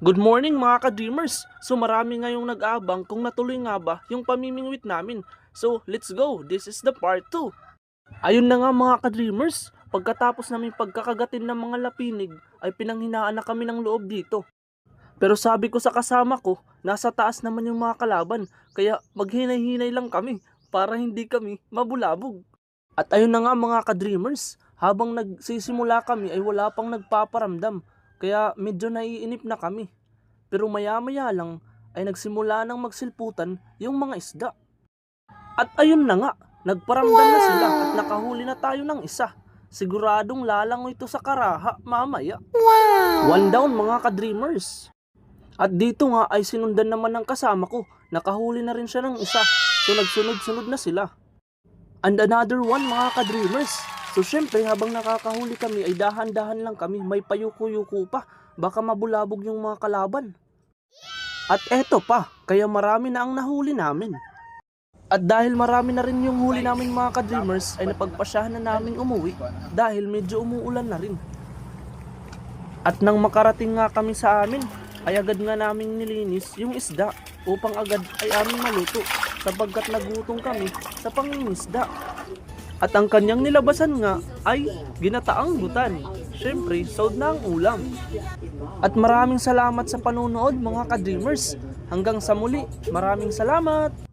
Good morning mga ka-dreamers! So marami ngayong nag-aabang kung natuloy nga ba yung pamimingwit namin. So let's go! This is the part 2. Ayun na nga mga ka-dreamers, pagkatapos namin pagkakagatin ng mga lapinig ay pinanghinaan na kami ng loob dito. Pero sabi ko sa kasama ko, nasa taas naman yung mga kalaban, kaya maghinay-hinay lang kami para hindi kami mabulabog. At ayun na nga mga ka-dreamers, habang nagsisimula kami ay wala pang nagpaparamdam, kaya medyo naiinip na kami. Pero maya-maya lang ay nagsimula nang magsilputan yung mga isda. At ayun na nga, nagparamdam na sila at nakahuli na tayo ng isa. Siguradong lalangoy ito sa karaha mamaya. One down mga ka-dreamers. At dito nga ay sinundan naman ng kasama ko. Nakahuli na rin siya ng isa. So nagsunod-sunod na sila. And another one mga ka-dreamers. So syempre habang nakakahuli kami ay dahan-dahan lang kami. May payuko-yuko pa. Baka mabulabog yung mga kalaban. At eto pa, kaya marami na ang nahuli namin. At dahil marami na rin yung huli namin mga ka-dreamers ay napagpasyahan na namin umuwi dahil medyo umuulan na rin. At nang makarating nga kami sa amin, ay agad nga naming nilinis yung isda upang agad ay aming maluto sapagkat nagutom kami sa pangingisda. At ang kanyang nilabasan nga ay ginataang butan. Syempre, sahod na ang ulam. At maraming salamat sa panonood mga ka-dreamers. Hanggang sa muli, maraming salamat!